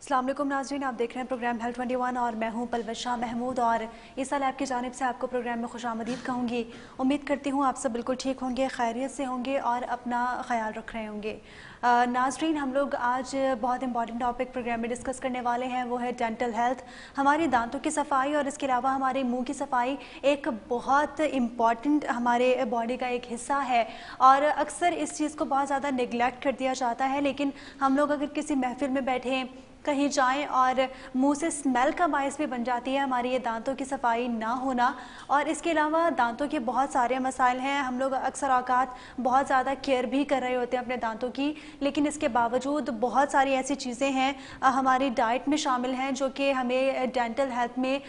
अस्सलाम वालेकुम नाज़रीन, आप देख रहे हैं प्रोग्राम हेल्थ 21 और मैं हूं पलवश शाह महमूद और इस साल आपकी जानिब से आपको प्रोग्राम में खुशामदीद कहूँगी। उम्मीद करती हूँ आप सब बिल्कुल ठीक होंगे, खैरियत से होंगे और अपना ख्याल रख रहे होंगे। नाज़रीन, हम लोग आज बहुत इंपॉर्टेंट टॉपिक प्रोग्राम में डिस्कस करने वाले हैं, वो है डेंटल हेल्थ। हमारे दांतों की सफाई और इसके अलावा हमारे मुंह की सफाई एक बहुत इम्पॉर्टेंट हमारे बॉडी का एक हिस्सा है और अक्सर इस चीज़ को बहुत ज़्यादा निगलेक्ट कर दिया जाता है। लेकिन हम लोग अगर किसी महफिल में बैठे कहीं जाएं और मुंह से स्मेल का बायस भी बन जाती है हमारी ये दांतों की सफाई ना होना। और इसके अलावा दांतों के बहुत सारे मसाइल हैं, हम लोग अक्सर औकात बहुत ज़्यादा केयर भी कर रहे होते हैं अपने दांतों की, लेकिन इसके बावजूद बहुत सारी ऐसी चीज़ें हैं हमारी डाइट में शामिल हैं जो कि हमें डेंटल हेल्थ में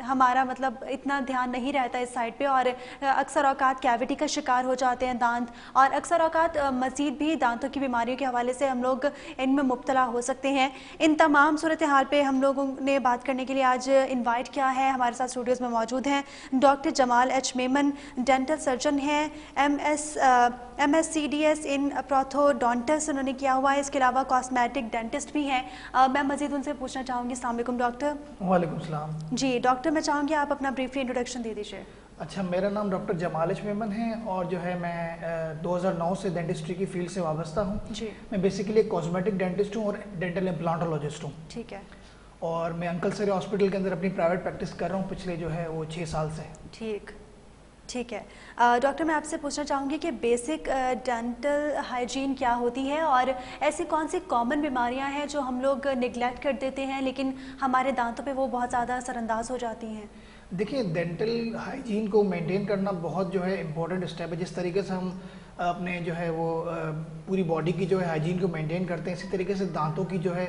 हमारा मतलब इतना ध्यान नहीं रहता इस साइड पे और अक्सर औकात कैविटी का शिकार हो जाते हैं दांत और अक्सर औकात मज़ीद भी दांतों की बीमारियों के हवाले से हम लोग इनमें मुब्तला हो सकते हैं। इन तमाम सूरत हाल पे हम लोगों ने बात करने के लिए आज इनवाइट किया है। हमारे साथ स्टूडियोज़ में मौजूद हैं doctor Jamal H Memon, dental surgeon हैं, MSCDS इन प्रोथोडोंटिस्ट उन्होंने किया हुआ है, इसके अलावा कॉस्मेटिक डेंटिस्ट भी हैं। मैं मज़ीद उनसे पूछना चाहूँगी। अस्सलाम वालेकुम डॉक्टर। वालेकुम सलाम। जी डॉक्टर, मैं चाहूँगी आप अपना ब्रीफली इंट्रोडक्शन दे दीजिए। अच्छा, मेरा नाम डॉक्टर जमाल एच मेमन है और जो है मैं 2009 से डेंटिस्ट्री की फील्ड से वाबस्ता हूँ। जी। मैं बेसिकली एक कॉस्मेटिक डेंटिस्ट हूँ और डेंटल इम्प्लांटोलॉजिस्ट हूँ। ठीक है। और मैं अंकल सर हॉस्पिटल के अंदर अपनी प्राइवेट प्रैक्टिस कर रहा हूँ पिछले जो है वो 6 साल से। ठीक है। डॉक्टर, मैं आपसे पूछना चाहूँगी कि बेसिक डेंटल हाइजीन क्या होती है और ऐसी कौन सी कॉमन बीमारियाँ हैं जो हम लोग निगलेक्ट कर देते हैं लेकिन हमारे दांतों पे वो बहुत ज़्यादा असरअंदाज हो जाती हैं? देखिए, डेंटल हाइजीन को मेंटेन करना बहुत जो है इम्पोर्टेंट स्टेप है। जिस तरीके से हम अपने जो है वो पूरी बॉडी की जो है हाइजीन को मेंटेन करते हैं, इसी तरीके से दांतों की जो है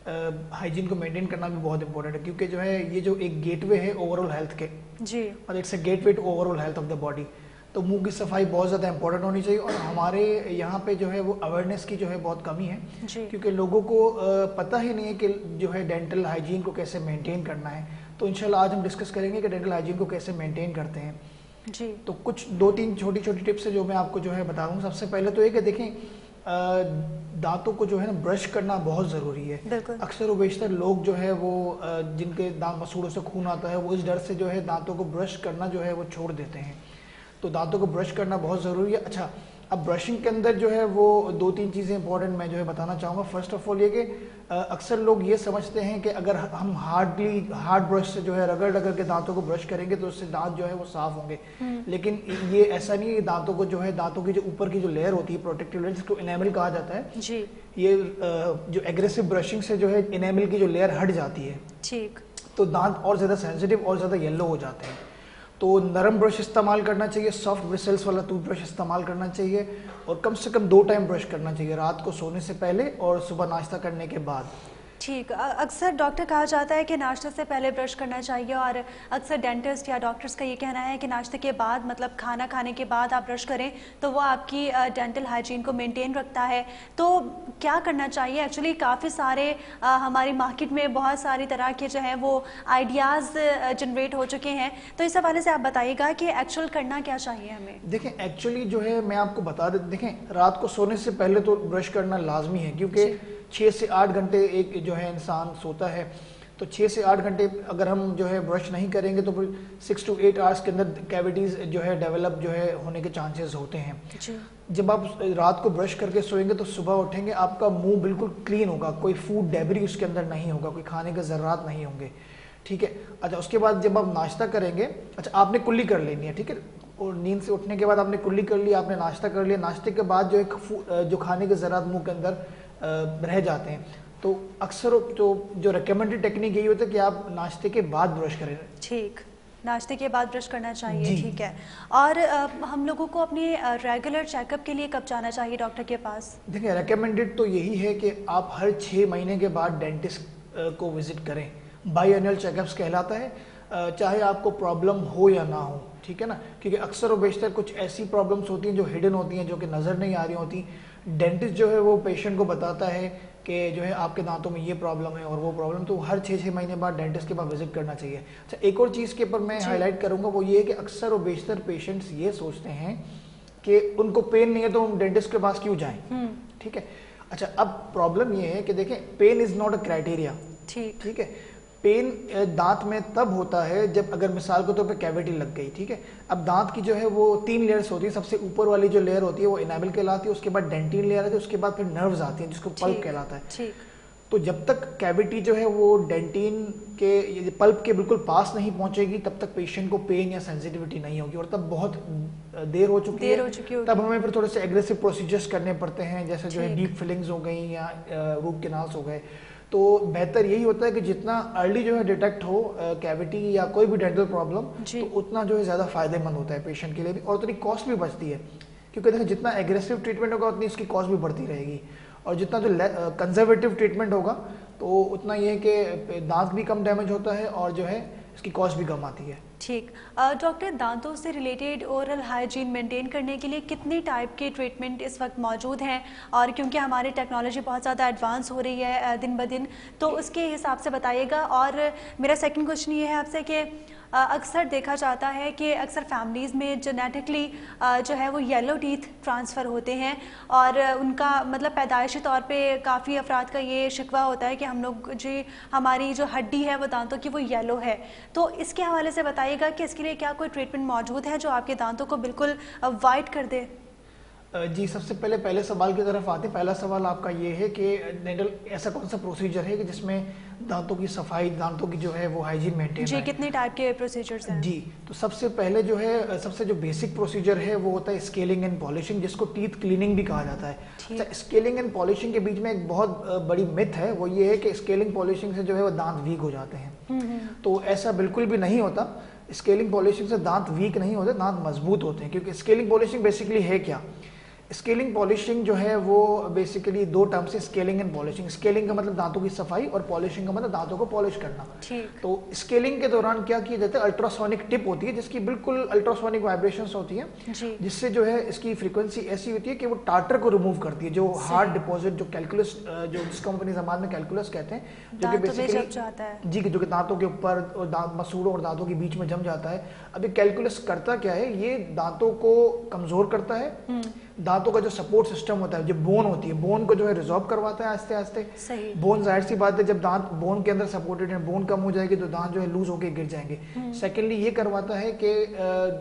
हाइजीन को मेंटेन करना भी बहुत इंपॉर्टेंट है, क्योंकि जो है ये जो एक गेटवे है ओवरऑल हेल्थ के जी, और it's a gateway to overall health of the body. तो मुंह की सफाई बहुत ज़्यादा इंपॉर्टेंट होनी चाहिए और हमारे यहाँ पे जो है वो अवेयरनेस की जो है बहुत कमी है जी। क्योंकि लोगों को पता ही नहीं है कि जो है डेंटल हाइजीन को कैसे मेंटेन करना है। तो इंशाल्लाह आज हम डिस्कस करेंगे कि डेंटल हाइजीन को कैसे मेंटेन करते हैं। जी। तो कुछ 2-3 छोटी छोटी टिप्स है जो मैं आपको जो है बता दूँ। सबसे पहले तो ये कि देखें, दांतों को जो है ना ब्रश करना बहुत ज़रूरी है। अक्सर व बेशतर लोग जो है वो जिनके दांत मसूड़ों से खून आता है वो इस डर से जो है दांतों को ब्रश करना जो है वो छोड़ देते हैं। तो दांतों को ब्रश करना बहुत ज़रूरी है। अच्छा, अब ब्रशिंग के अंदर जो है वो 2-3 चीज़ें इंपॉर्टेंट मैं जो है बताना चाहूँगा। फर्स्ट ऑफ ऑल ये कि अक्सर लोग ये समझते हैं कि अगर हम हार्ड ब्रश से जो है रगड़ के दांतों को ब्रश करेंगे तो उससे दांत जो है वो साफ होंगे, लेकिन ये ऐसा नहीं है। दांतों को जो है दांतों की जो ऊपर की जो लेयर होती है प्रोटेक्टिव लेयर, जिसको इनेमल कहा जाता है जी, ये जो एग्रेसिव ब्रशिंग से जो है इनेमल की जो लेयर हट जाती है, ठीक, तो दांत और ज़्यादा सेंसिटिव और ज़्यादा येलो हो जाते हैं। तो नरम ब्रश इस्तेमाल करना चाहिए, सॉफ्ट ब्रिसल्स वाला टूथब्रश इस्तेमाल करना चाहिए और कम से कम 2 टाइम ब्रश करना चाहिए, रात को सोने से पहले और सुबह नाश्ता करने के बाद। ठीक। अक्सर डॉक्टर कहा जाता है कि नाश्ते से पहले ब्रश करना चाहिए और अक्सर डेंटिस्ट या डॉक्टर्स का ये कहना है कि नाश्ते के बाद मतलब खाना खाने के बाद आप ब्रश करें तो वो आपकी डेंटल हाइजीन को मेंटेन रखता है। तो क्या करना चाहिए? एक्चुअली काफ़ी सारे हमारी मार्केट में बहुत सारी तरह के जो है वो आइडियाज़ जनरेट हो चुके हैं, तो इस हवाले से आप बताइएगा कि एक्चुअल करना क्या चाहिए हमें? देखें, एक्चुअली जो है मैं आपको बता दें, देखें रात को सोने से पहले तो ब्रश करना लाजमी है क्योंकि 6 से 8 घंटे एक जो है इंसान सोता है। तो 6 से 8 घंटे अगर हम जो है ब्रश नहीं करेंगे तो फिर 6 to 8 आवर्स के अंदर कैविटीज़ जो है डेवलप जो है होने के चांसेस होते हैं। जब आप रात को ब्रश करके सोएंगे तो सुबह उठेंगे आपका मुंह बिल्कुल क्लीन होगा, कोई फूड डेबरी उसके अंदर नहीं होगा, कोई खाने के ज़र्रात नहीं होंगे, ठीक है। अच्छा, उसके बाद जब आप नाश्ता करेंगे, अच्छा आपने कुल्ली कर लेनी है, ठीक है, और नींद से उठने के बाद आपने कुल्ली कर ली, आपने नाश्ता कर लिया, नाश्ते के बाद जो एक जो खाने के ज़र्रात मुंह के अंदर रह जाते हैं, तो अक्सर तो जो रिकमेंडेड टेक्निक यही होता है कि आप नाश्ते के बाद ब्रश करें। ठीक, नाश्ते के बाद ब्रश करना चाहिए, ठीक है। और हम लोगों को अपने रेगुलर चेकअप के लिए कब जाना चाहिए डॉक्टर के पास? देखिए, रिकमेंडेड तो यही है कि आप हर 6 महीने के बाद डेंटिस्ट को विजिट करें। बाईएनुअल चेकअप्स कहलाता है, चाहे आपको प्रॉब्लम हो या ना हो, ठीक है ना, क्योंकि अक्सर और बेशतर कुछ ऐसी प्रॉब्लम्स होती हैं जो हिडन होती हैं, जो कि नज़र नहीं आ रही होती। डेंटिस्ट जो है वो पेशेंट को बताता है कि जो है आपके दांतों में ये प्रॉब्लम है और वो प्रॉब्लम, तो हर 6-6 महीने बाद डेंटिस्ट के पास विजिट करना चाहिए। अच्छा, एक और चीज़ के ऊपर मैं हाईलाइट करूंगा, वो ये है कि अक्सर और बेशतर पेशेंट्स ये सोचते हैं कि उनको पेन नहीं है तो हम डेंटिस्ट के पास क्यों जाएं, ठीक है। अच्छा, अब प्रॉब्लम ये है कि देखें, pain is not a criteria. ठीक है, पेन दांत में तब होता है जब अगर मिसाल के तौर पे कैविटी लग गई। ठीक है, अब दांत की जो है वो 3 लेयर्स होती है। सबसे ऊपर वाली जो लेयर होती है वो एनामिल कहलाती है, उसके बाद डेंटिन लेयर आती है, उसके बाद फिर नर्व्स आती हैं जिसको पल्प कहलाता है। तो जब तक कैविटी जो है वो डेंटिन के पल्प के बिल्कुल पास नहीं पहुंचेगी तब तक पेशेंट को पेन या सेंसिटिविटी नहीं होगी, और तब बहुत देर हो चुकी है। तब हमें फिर थोड़े से एग्रेसिव प्रोसीजर्स करने पड़ते हैं, जैसे जो है डीप फिलिंग्स हो गई या रूट कैनाल्स हो गए। तो बेहतर यही होता है कि जितना अर्ली जो है डिटेक्ट हो कैविटी या कोई भी डेंटल प्रॉब्लम, तो उतना जो है ज़्यादा फायदेमंद होता है पेशेंट के लिए भी, और उतनी कॉस्ट भी बचती है। क्योंकि देखिए, जितना एग्रेसिव ट्रीटमेंट होगा उतनी इसकी कॉस्ट भी बढ़ती रहेगी, और जितना जो कंजर्वेटिव ट्रीटमेंट होगा तो उतना ये है कि दांत भी कम डैमेज होता है और जो है इसकी कॉस्ट भी कम आती है। ठीक, डॉक्टर, दांतों से रिलेटेड ओरल हाइजीन मेंटेन करने के लिए कितनी टाइप के ट्रीटमेंट इस वक्त मौजूद हैं? और क्योंकि हमारी टेक्नोलॉजी बहुत ज़्यादा एडवांस हो रही है दिन ब दिन, तो उसके हिसाब से बताइएगा। और मेरा सेकंड क्वेश्चन ये है आपसे कि अक्सर देखा जाता है कि अक्सर फैमिलीज़ में जेनेटिकली जो है वो येलो टीथ ट्रांसफ़र होते हैं, और उनका मतलब पैदाइशी तौर पे काफ़ी अफराद का ये शिकवा होता है कि हम लोग जी हमारी जो हड्डी है वो दांतों की वो येलो है। तो इसके हवाले से बताइएगा कि इसके लिए क्या कोई ट्रीटमेंट मौजूद है जो आपके दांतों को बिल्कुल वाइट कर दे? जी, सबसे पहले सवाल की तरफ आते हैं। पहला सवाल आपका ये है कि डेंटल ऐसा कौन सा प्रोसीजर है कि जिसमें दांतों की सफाई, दांतों की जो है वो हाइजीन मेंटेन जी, कितने टाइप के प्रोसीजर्स हैं? जी, तो सबसे पहले जो है सबसे जो बेसिक प्रोसीजर है वो होता है स्केलिंग एंड पॉलिशिंग, जिसको टीथ क्लीनिंग भी कहा जाता है। अच्छा, स्केलिंग एंड पॉलिशिंग के बीच में एक बहुत बड़ी मिथ है, वो ये है कि स्केलिंग पॉलिशिंग से जो है वो दांत वीक हो जाते हैं। तो ऐसा बिल्कुल भी नहीं होता। स्केलिंग पॉलिशिंग से दांत वीक नहीं होते, दांत मजबूत होते हैं। क्योंकि स्केलिंग पॉलिशिंग बेसिकली है क्या? स्केलिंग पॉलिशिंग जो है वो बेसिकली 2 टर्म से, स्केलिंग एंड पॉलिशिंग। स्केलिंग का मतलब दांतों की सफाई और पॉलिशिंग का मतलब दांतों को पॉलिश करना। तो स्केलिंग के दौरान क्या किया जाता है, अल्ट्रासोनिक टिप होती है जिसकी बिल्कुल अल्ट्रासोनिक वाइब्रेशंस होती हैं, जिससे जो है इसकी फ्रीक्वेंसी ऐसी होती है कि वो टार्टर को रिमूव करती है, जो हार्ड डिपॉजिट, जो कैलकुलस, जो जिसको हम अपनी जबान में कैलकुलस कहते हैं, जो कि बेसिकली जी, जो कि दांतों के ऊपर और मसूड़ों और दांतों के बीच में जम जाता है। अब ये कैलकुलस करता क्या है, ये दांतों को कमजोर करता है। दांतों का जो सपोर्ट सिस्टम होता है, जो बोन होती है, बोन को जो है रिजॉर्व करवाता है आस्ते आस्ते। बोन, जाहिर सी बात है, जब दांत बोन के अंदर सपोर्टेड है, बोन कम हो जाएगी तो दांत जो है लूज होकर गिर जाएंगे। सेकेंडली ये करवाता है कि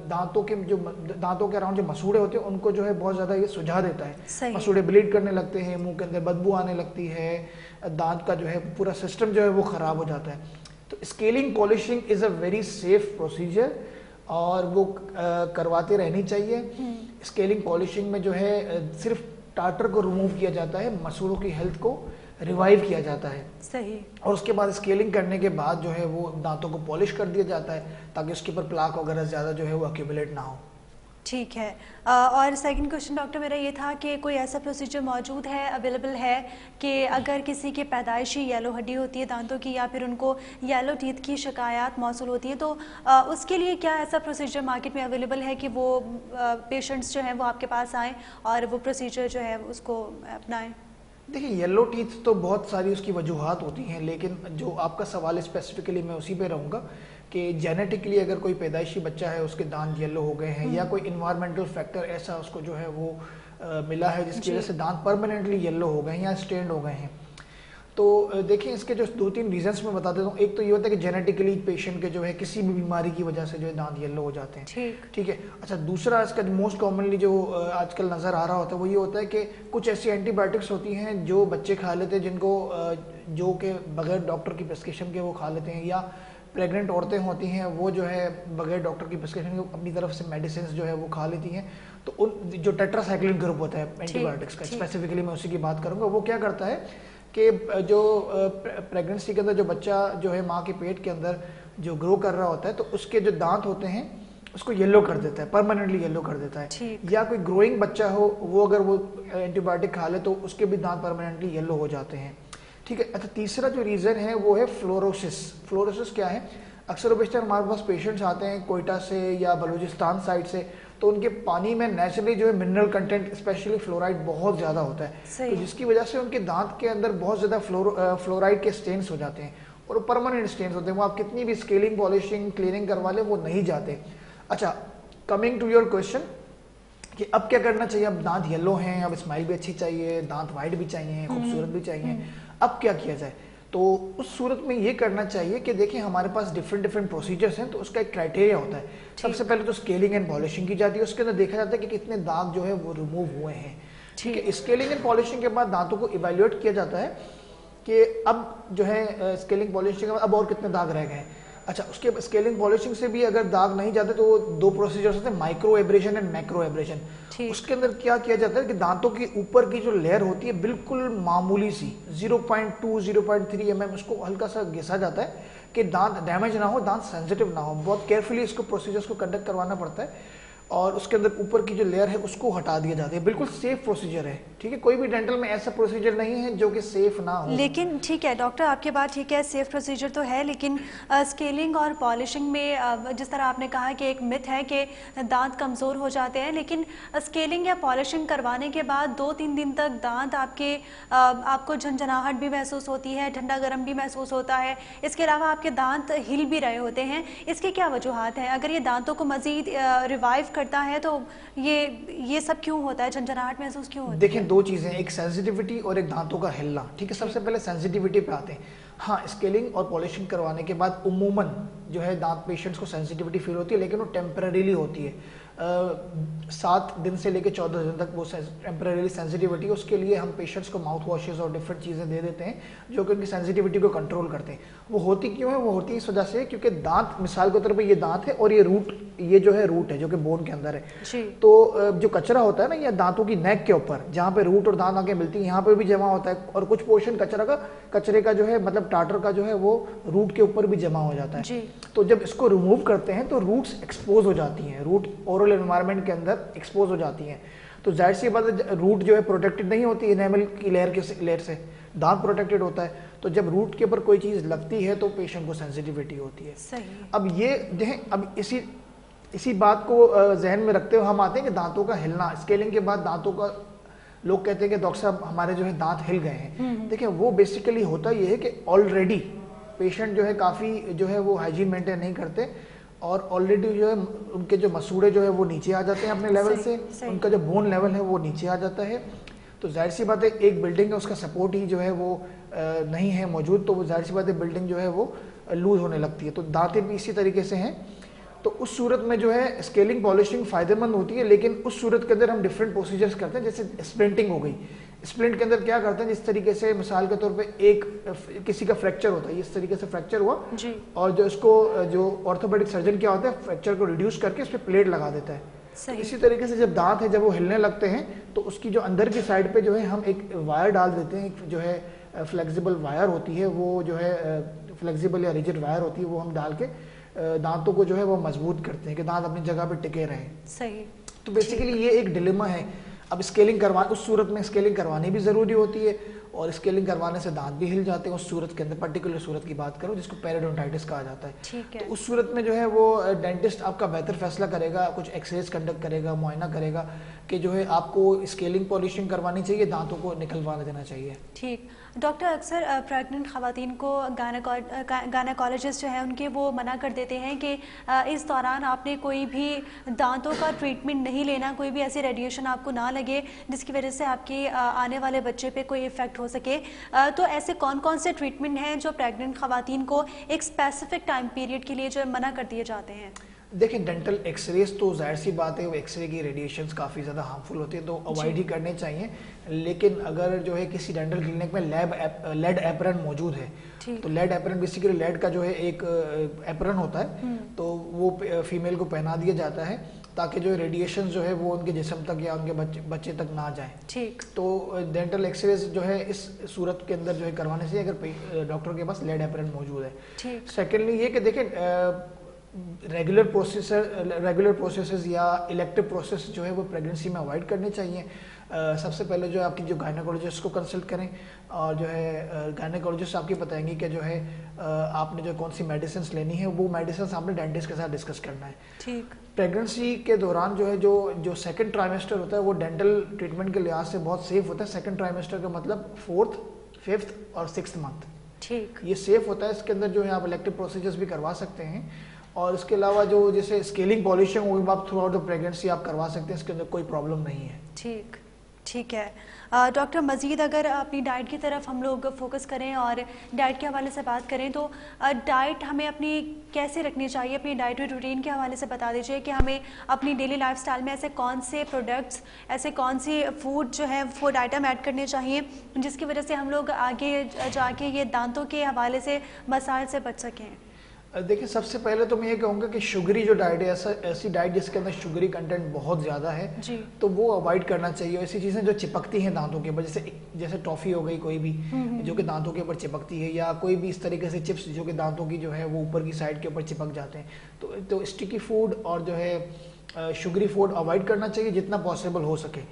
दांतों के अराउंड जो मसूड़े होते हैं उनको जो है बहुत ज्यादा ये सुझा देता है। मसूड़े ब्लीड करने लगते हैं, मुंह के अंदर बदबू आने लगती है, दांत का जो है पूरा सिस्टम जो है वो खराब हो जाता है। तो scaling polishing is a very safe procedure और वो करवाते रहनी चाहिए। स्केलिंग पॉलिशिंग में जो है सिर्फ टार्टर को रिमूव किया जाता है, मसूड़ों की हेल्थ को रिवाइव किया जाता है। सही। और उसके बाद स्केलिंग करने के बाद जो है वो दांतों को पॉलिश कर दिया जाता है ताकि उसके ऊपर प्लाक वगैरह ज़्यादा जो है वो एक्यूमुलेट ना हो। ठीक है। और सेकंड क्वेश्चन डॉक्टर मेरा ये था कि कोई ऐसा प्रोसीजर मौजूद है, अवेलेबल है, कि अगर किसी के पैदाइशी येलो हड्डी होती है दांतों की, या फिर उनको येलो टीथ की शिकायत मौसूल होती है, तो उसके लिए क्या ऐसा प्रोसीजर मार्केट में अवेलेबल है कि वो पेशेंट्स जो हैं वो आपके पास आएँ और वो प्रोसीजर जो है उसको अपनाएं? देखिए, येलो टीथ तो बहुत सारी उसकी वजूहात होती हैं, लेकिन जो आपका सवाल स्पेसिफिकली मैं उसी पे रहूँगा कि जेनेटिकली अगर कोई पैदाइशी बच्चा है, उसके दांत येलो हो गए हैं, या कोई इन्वायरमेंटल फैक्टर ऐसा उसको जो है वो मिला है जिसकी वजह से दांत परमानेंटली येलो हो गए हैं या स्टेन्ड हो गए हैं, तो देखिए इसके जो 2-3 रीजंस मैं बता देता हूँ। एक तो ये होता है कि जेनेटिकली पेशेंट के जो है किसी भी बीमारी की वजह से जो है दांत येलो हो जाते हैं। ठीक है। अच्छा, दूसरा इसका मोस्ट कॉमनली जो आजकल नज़र आ रहा होता है वो ये होता है कि कुछ ऐसी एंटीबायोटिक्स होती हैं जो बच्चे खा लेते हैं, जिनको जो कि बगैर डॉक्टर की प्रिस्क्रिप्शन के वो खा लेते हैं, या प्रेग्नेंट औरतें होती हैं वो जो है बगैर डॉक्टर की प्रिस्क्रिप्शन के अपनी तरफ से मेडिसिन जो है वो खा लेती हैं। तो उन जो टेट्रासाइक्लिन ग्रुप होता है एंटीबायोटिक्स का, स्पेसिफिकली मैं उसी की बात करूँगा, वो क्या करता है कि जो प्रेगनेंसी के अंदर जो बच्चा जो है माँ के पेट के अंदर जो ग्रो कर रहा होता है, तो उसके जो दांत होते हैं उसको येलो कर देता है, परमानेंटली येलो कर देता है। या कोई ग्रोइंग बच्चा हो, वो अगर वो एंटीबायोटिक खा ले तो उसके भी दांत परमानेंटली येलो हो जाते हैं। ठीक है। अच्छा, तीसरा जो रीज़न है वो है फ्लोरोसिस। फ्लोरोसिस क्या है? अक्सर व बेशतर हमारे पास पेशेंट्स आते हैं कोयटा से या बलूचिस्तान साइड से, तो उनके पानी में नेचुरली जो है मिनरल कंटेंट स्पेशली फ्लोराइड बहुत ज़्यादा होता है, तो जिसकी वजह से उनके दांत के अंदर बहुत ज़्यादा फ्लोराइड के स्टेन्स हो जाते हैं, और परमानेंट स्टेन्स होते हैं। वो आप कितनी भी स्केलिंग, पॉलिशिंग, क्लीनिंग करवा लें वो नहीं जाते। अच्छा, कमिंग टू योर क्वेश्चन, कि अब क्या करना चाहिए, अब दांत येलो हैं, अब स्माइल भी अच्छी चाहिए, दांत वाइट भी चाहिए, खूबसूरत भी चाहिए, अब क्या किया जाए। तो उस सूरत में ये करना चाहिए कि देखिए हमारे पास डिफरेंट प्रोसीजर्स हैं, तो उसका एक क्राइटेरिया होता है। सबसे पहले तो स्केलिंग एंड पॉलिशिंग की जाती है, उसके अंदर देखा जाता है कि कितने दाग जो है वो रिमूव हुए हैं। ठीक है, स्केलिंग एंड पॉलिशिंग के बाद दांतों को इवेल्युएट किया जाता है कि अब जो है स्केलिंग पॉलिशिंग के बाद अब और कितने दाग रह गए हैं। अच्छा, उसके स्केलिंग पॉलिशिंग से भी अगर दाग नहीं जाते तो दो प्रोसीजर्स होते हैं, micro abrasion and macro abrasion. उसके अंदर क्या किया जाता है कि दांतों की ऊपर की जो लेयर होती है बिल्कुल मामूली सी 0.2 0.3 mm उसको हल्का सा घिसा जाता है कि दांत डैमेज ना हो, दांत सेंसिटिव ना हो। बहुत केयरफुली इसको प्रोसीजर्स को कंडक्ट करवाना पड़ता है और उसके अंदर ऊपर की जो लेयर है उसको हटा दिया जाता है। बिल्कुल सेफ प्रोसीजर है। ठीक है, कोई भी डेंटल में ऐसा प्रोसीजर नहीं है जो कि सेफ ना हो। लेकिन ठीक है डॉक्टर, आपकी बात ठीक है, सेफ प्रोसीजर तो है, लेकिन स्केलिंग और पॉलिशिंग में जिस तरह आपने कहा कि एक मिथ है कि दांत कमज़ोर हो जाते हैं, लेकिन स्केलिंग या पॉलिशिंग करवाने के बाद 2-3 दिन तक दांत आपको झंझनाहट भी महसूस होती है, ठंडा गर्म भी महसूस होता है, इसके अलावा आपके दांत हिल भी रहे होते हैं। इसके क्या वजूहात हैं? अगर ये दांतों को मज़ीद रिवाइव करता है तो ये सब क्यों होता है, झंझनाहट महसूस क्यों होती है? देखिए, दो चीज़ें, एक सेंसिटिविटी और एक दांतों का हिलना। ठीक है, सबसे पहले सेंसिटिविटी पे आते हैं। हाँ, स्केलिंग और पॉलिशिंग करवाने के बाद उम्मूमन जो है दांत पेशेंट्स को सेंसिटिविटी फील होती है, लेकिन वो टेम्परेरीली होती है। 7 दिन से लेकर 14 दिन तक वो टेम्परेरी सेंसिटिविटी, उसके लिए हम पेशेंट्स को माउथ वॉशेस और डिफरेंट चीज़ें दे देते हैं जो कि उनकी सेंसिटिविटी को कंट्रोल करते हैं। वो होती क्यों है? वो होती इस वजह से क्योंकि दांत, मिसाल के तौर पे ये दांत है और ये रूट, ये जो है रूट है जो कि बोन के अंदर है। तो जो कचरा होता है ना, ये दांतों की नेक के ऊपर जहाँ पे रूट और दांत आके मिलती है, यहाँ पे भी जमा होता है और कुछ पोर्शन कचरे का जो है, मतलब टाटर का जो है वो रूट के ऊपर भी जमा हो जाता है। तो जब इसको रिमूव करते हैं तो रूट्स एक्सपोज हो जाती हैं, रूट ओरल एनवायरनमेंट के अंदर एक्सपोज हो जाती हैं। तो जाहिर सी बात है, रूट जो है प्रोटेक्टेड नहीं होती इनेमल की लेयर से, दांत प्रोटेक्टेड होता है। तो जब रूट के ऊपर कोई चीज़ लगती है तो पेशेंट को सेंसिटिविटी होती है। सही। अब ये जो है, अब इसी बात को जहन में रखते हुए हम आते हैं कि दांतों का हिलना। स्केलिंग के बाद दांतों का, लोग कहते हैं कि डॉक्टर साहब हमारे जो है दांत हिल गए हैं। देखिए, वो बेसिकली होता ये है कि ऑलरेडी पेशेंट जो है काफ़ी जो है वो हाइजीन मेंटेन नहीं करते और ऑलरेडी जो है उनके जो मसूड़े जो है वो नीचे आ जाते हैं अपने लेवल से, उनका जो बोन लेवल है वो नीचे आ जाता है। तो जाहिर सी बात है, एक बिल्डिंग है उसका सपोर्ट ही जो है वो नहीं है मौजूद, तो वो जाहिर सी बात है बिल्डिंग जो है वो लूज होने लगती है। तो दांतें भी इसी तरीके से हैं। तो उस सूरत में जो है स्केलिंग पॉलिशिंग फ़ायदेमंद होती है, लेकिन उस सूरत के अंदर हम डिफरेंट प्रोसीजर्स करते हैं। जैसे स्प्लिंटिंग हो गई, स्प्लिंट के अंदर क्या करते हैं, जिस तरीके से मिसाल के तौर पे किसी का फ्रैक्चर होता है, इस तरीके से फ्रैक्चर हुआ जी। और जो ऑर्थोपेडिक सर्जन क्या होता है, फ्रैक्चर को रिड्यूस करके उस पर प्लेट लगा देता है। इसी तरीके से जब दांत है, जब वो हिलने लगते हैं तो उसकी जो अंदर की साइड पे जो है हम एक वायर डाल देते हैं, एक जो है फ्लेक्सिबल वायर होती है, वो जो है फ्लेक्सिबल या रिजिड वायर होती है, वो हम डाल के दांतों को जो है वो मजबूत करते हैं कि दांत अपनी जगह पे टिके रहें। सही। तो बेसिकली ये एक डिलेमा है। अब स्केलिंग उस सूरत में स्केलिंग करवानी भी ज़रूरी होती है और स्केलिंग करवाने से दांत भी हिल जाते हैं। उस सूरत के अंदर पर्टिकुलर सूरत की बात करो जिसको पेरिडोंटाइटिस कहा जाता है। ठीक है। तो उस सूरत में जो है वो डेंटिस्ट आपका बेहतर फैसला करेगा, कुछ एक्सरेज कंडक्ट करेगा, मुआयना करेगा कि जो है आपको स्केलिंग पॉलिशिंग करवानी चाहिए, दांतों को निकलवा देना चाहिए। ठीक। डॉक्टर, अक्सर प्रेग्नेंट ख़वातीन को गायनेकोलॉजिस्ट जो है उनके वो मना कर देते हैं कि इस दौरान आपने कोई भी दांतों का ट्रीटमेंट नहीं लेना, कोई भी ऐसी रेडिएशन आपको ना लगे जिसकी वजह से आपके आने वाले बच्चे पे कोई इफ़ेक्ट हो सके। तो ऐसे कौन कौन से ट्रीटमेंट हैं जो प्रेग्नेंट ख़वातीन को एक स्पेसिफिक टाइम पीरियड के लिए जो मना कर दिए जाते हैं? देखिए, डेंटल एक्सरेज तो जाहिर सी बात है, वो एक्सरे की रेडिएशंस काफ़ी ज़्यादा हार्मफुल होती है, तो अवॉइड ही करने चाहिए। लेकिन अगर जो है किसी डेंटल क्लिनिक में लेड एप्रन मौजूद है, तो लेड एप्रन बेसिकली लेड का जो है एक एप्रन होता है, तो वो फीमेल को पहना दिया जाता है ताकि जो रेडिएशन जो है वो उनके जिस्म तक या उनके बच्चे तक ना जाए। ठीक। तो डेंटल एक्सरेज जो है इस सूरत के अंदर जो है करवाने से, अगर डॉक्टर के पास लेड एप्रन मौजूद है। ठीक। सेकेंडली ये कि देखें, रेगुलर प्रोसेसेस या इलेक्टिव प्रोसेस जो है वो प्रेगनेंसी में अवॉइड करने चाहिए। सबसे पहले जो है आपकी जो गायनेकोलॉजिस्ट को कंसल्ट करें और जो है गायनेकोलॉजिस्ट आपकी बताएंगे कि जो है आपने जो कौन सी मेडिसिन लेनी है, वो मेडिसिन आपने डेंटिस्ट के साथ डिस्कस करना है। ठीक। प्रेगनेंसी के दौरान जो है जो सेकंड ट्राइमेस्टर होता है वो डेंटल ट्रीटमेंट के लिहाज से बहुत सेफ होता है। सेकंड ट्राइमेस्टर का मतलब 4th, 5th और 6th मंथ। ठीक। ये सेफ होता है, इसके अंदर जो है आप इलेक्टिव प्रोसीजर्स भी करवा सकते हैं और इसके अलावा जो जैसे स्केलिंग पॉलिशिंग वो आप थ्रू आउट द प्रेगनेंसी आप करवा सकते हैं, इसके अंदर कोई प्रॉब्लम नहीं है। ठीक है। डॉक्टर, मज़ीद अगर अपनी डाइट की तरफ हम लोग फोकस करें और डाइट के हवाले से बात करें तो डाइट हमें अपनी कैसे रखनी चाहिए, अपनी डाइटरी रूटीन के हवाले से बता दीजिए कि हमें अपनी डेली लाइफस्टाइल में ऐसे कौन से प्रोडक्ट्स, ऐसे कौन सी फूड जो है फूड आइटम ऐड करने चाहिए जिसकी वजह से हम लोग आगे जाके ये दांतों के हवाले से मसाइल से बच सकें। देखिए, सबसे पहले तो मैं ये कहूँगा कि शुगरी जो डाइट है, ऐसी डाइट जिसके अंदर शुगरी कंटेंट बहुत ज़्यादा है जी, तो वो अवॉइड करना चाहिए। ऐसी चीज़ें जो चिपकती हैं दांतों के ऊपर, जैसे टॉफ़ी हो गई कोई भी जो कि दांतों के ऊपर चिपकती है, या कोई भी इस तरीके से चिप्स जो कि दांतों की जो है वो ऊपर की साइड के ऊपर चिपक जाते हैं, तो स्टिकी फूड और जो है शुगरी फूड अवॉइड करना चाहिए जितना पॉसिबल हो सके।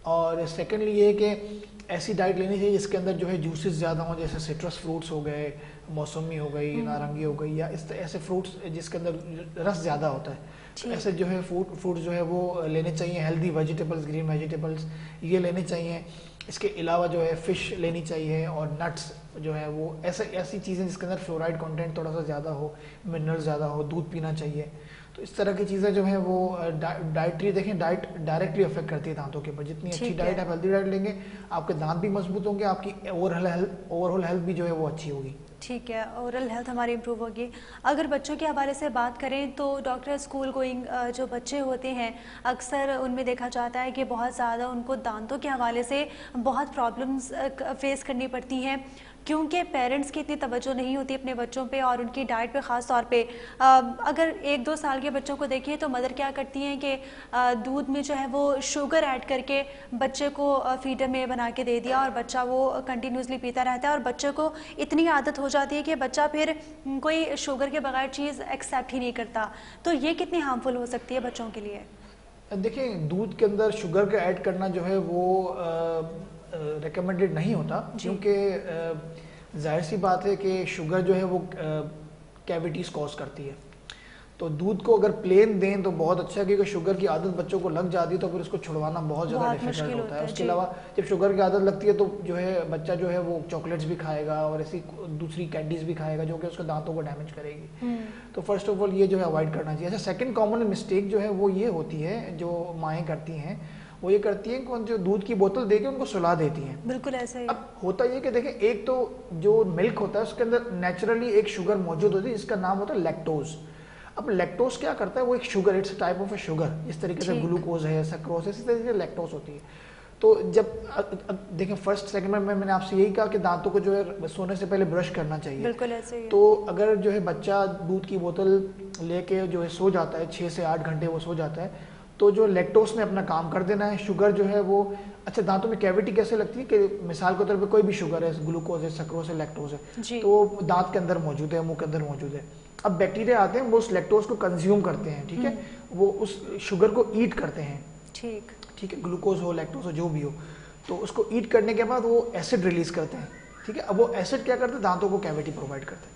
और सेकेंडली ये कि ऐसी डाइट लेनी चाहिए जिसके अंदर जो है जूसेस ज़्यादा हों, जैसे सिट्रस फ्रूट्स हो गए, मौसमी हो गई, नारंगी हो गई, या ऐसे फ्रूट्स जिसके अंदर रस ज़्यादा होता है, ऐसे जो है फ्रूट जो है वो लेने चाहिए। हेल्दी वेजिटेबल्स, ग्रीन वेजिटेबल्स ये लेने चाहिए। इसके अलावा जो है फ़िश लेनी चाहिए, और नट्स जो है वो ऐसी चीज़ें जिसके अंदर फ्लोराइड कंटेंट थोड़ा सा ज़्यादा हो, मिनरल ज़्यादा हो, दूध पीना चाहिए। तो इस तरह की चीज़ें जो है वो डाइटरी देखें, डाइट डायरेक्टली अफेक्ट करती है दांतों के ऊपर। जितनी अच्छी डाइट आप हेल्दी डाइट लेंगे, आपके दांत भी मजबूत होंगे, आपकी ओवरऑल हेल्थ भी जो है वो अच्छी होगी। ठीक है, ओरल हेल्थ हमारी इम्प्रूव होगी। अगर बच्चों के हवाले से बात करें तो डॉक्टर, स्कूल गोइंग जो बच्चे होते हैं अक्सर उनमें देखा जाता है कि बहुत ज़्यादा उनको दांतों के हवाले से बहुत प्रॉब्लम्स फेस करनी पड़ती हैं, क्योंकि पेरेंट्स की इतनी तवज्जो नहीं होती अपने बच्चों पे और उनकी डाइट पे ख़ास तौर पे। अगर 1-2 साल के बच्चों को देखिए तो मदर क्या करती हैं कि दूध में जो है वो शुगर ऐड करके बच्चे को फीडर में बना के दे दिया और बच्चा वो कंटिन्यूसली पीता रहता है, और बच्चे को इतनी आदत हो जाती है कि बच्चा फिर कोई शुगर के बगैर चीज़ एक्सेप्ट ही नहीं करता। तो ये कितनी हार्मफुल हो सकती है बच्चों के लिए? देखिए, दूध के अंदर शुगर का ऐड करना जो है वो रिकमेंडेड नहीं होता, क्योंकि जाहिर सी बात है कि शुगर जो है वो कैविटीज़ कॉज करती है। तो दूध को अगर प्लेन दें तो बहुत अच्छा है, क्योंकि शुगर की आदत बच्चों को लग जाती है तो फिर उसको छुड़वाना बहुत ज़्यादा डिफिकल्ट होता है। उसके अलावा जब शुगर की आदत लगती है तो जो है बच्चा जो है वो चॉकलेट्स भी खाएगा और ऐसी दूसरी कैंडीज भी खाएगा जो कि उसके दांतों को डैमेज करेगी। तो फर्स्ट ऑफ ऑल ये जो है अवॉइड करना चाहिए। अच्छा, सेकेंड कॉमन मिस्टेक जो है वो ये होती है, जो माएँ करती हैं, वो ये करती हैं कि जो दूध की बोतल देके उनको सुला देती हैं। बिल्कुल ऐसे ही। अब होता ये कि देखें, एक तो जो मिल्क होता है उसके अंदर नेचुरली एक शुगर मौजूद होती है जिसका नाम होता है लैक्टोज। अब लैक्टोज क्या करता है, वो एक sugar, it's type of A sugar, इस तरीके से ग्लूकोज है, सक्रोज है, इस तरीके से लैक्टोज होती है। तो जब देखें फर्स्ट सेगमेंट में मैंने आपसे यही कहा कि दांतों को जो है सोने से पहले ब्रश करना चाहिए। बिल्कुल ऐसे ही। तो अगर जो है बच्चा दूध की बोतल लेके जो है सो जाता है, 6 से 8 घंटे वो सो जाता है, तो जो लैक्टोज ने अपना काम कर देना है। शुगर जो है वो, अच्छा, दांतों में कैविटी कैसे लगती है कि मिसाल के तौर पे कोई भी शुगर है, ग्लूकोज है, सक्रोज है, लैक्टोज है, तो दांत के अंदर मौजूद है, मुंह के अंदर मौजूद है। अब बैक्टीरिया आते हैं, वो उस लैक्टोज को कंज्यूम करते हैं, ठीक है, वो उस शुगर को ईट करते हैं, ठीक है, ग्लूकोज हो, लैक्टोज हो, जो भी हो, तो उसको ईट करने के बाद वो एसिड रिलीज करते हैं, ठीक है। अब वो एसिड क्या करते हैं, दांतों को कैविटी प्रोवाइड करते हैं।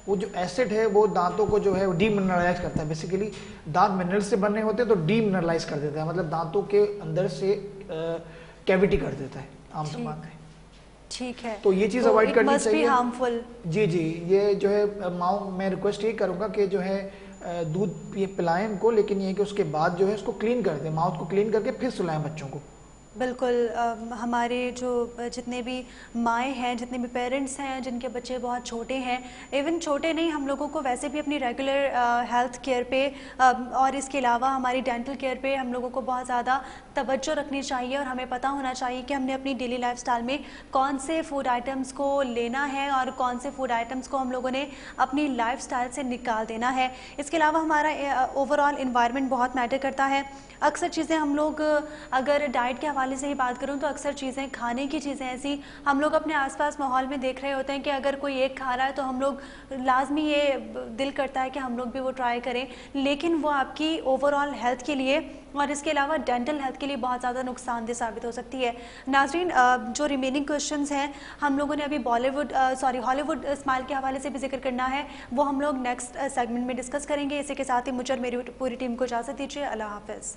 वो जो एसिड है वो दांतों को जो है डीमिनरलाइज करता है। बेसिकली दांत मिनरल से बने होते हैं तो डीमिनरलाइज कर देता है, मतलब दांतों के अंदर से कैविटी कर देता है आम जबान में। ठीक है, तो ये चीज़ अवॉइड करनी चाहिए। हार्मफुल। जी, ये जो है माँ, मैं रिक्वेस्ट ये करूँगा कि जो है दूध पिलाएं इनको, लेकिन ये कि उसके बाद जो है उसको क्लीन कर दें, माउथ को क्लीन करके फिर सुलाएं बच्चों को। बिल्कुल। हमारे जो जितने भी माएँ हैं, जितने भी पेरेंट्स हैं जिनके बच्चे बहुत छोटे हैं, इवन छोटे नहीं, हम लोगों को वैसे भी अपनी रेगुलर हेल्थ केयर पे और इसके अलावा हमारी डेंटल केयर पे हम लोगों को बहुत ज़्यादा तवज्जो रखनी चाहिए, और हमें पता होना चाहिए कि हमने अपनी डेली लाइफस्टाइल में कौन से फूड आइटम्स को लेना है और कौन से फूड आइटम्स को हम लोगों ने अपनी लाइफस्टाइल से निकाल देना है। इसके अलावा हमारा ओवरऑल इन्वायरमेंट बहुत मैटर करता है। अक्सर चीज़ें हम लोग, अगर डाइट के हवाले से ही बात करूं तो अक्सर चीज़ें, खाने की चीज़ें ऐसी हम लोग अपने आसपास माहौल में देख रहे होते हैं कि अगर कोई एक खा रहा है तो हम लोग लाजमी ये दिल करता है कि हम लोग भी वो ट्राई करें, लेकिन वो आपकी ओवरऑल हेल्थ के लिए और इसके अलावा डेंटल हेल्थ के लिए बहुत ज़्यादा नुकसानदेह साबित हो सकती है। नाज़रीन, जो रिमेनिंग क्वेश्चंस हैं हम लोगों ने अभी हॉलीवुड स्माइल के हवाले से भी जिक्र करना है, वो हम लोग नेक्स्ट सेगमेंट में डिस्कस करेंगे। इसी के साथ ही मुझे और मेरी पूरी टीम को इजाज़त दीजिए। अल्लाह हाफ़िज़।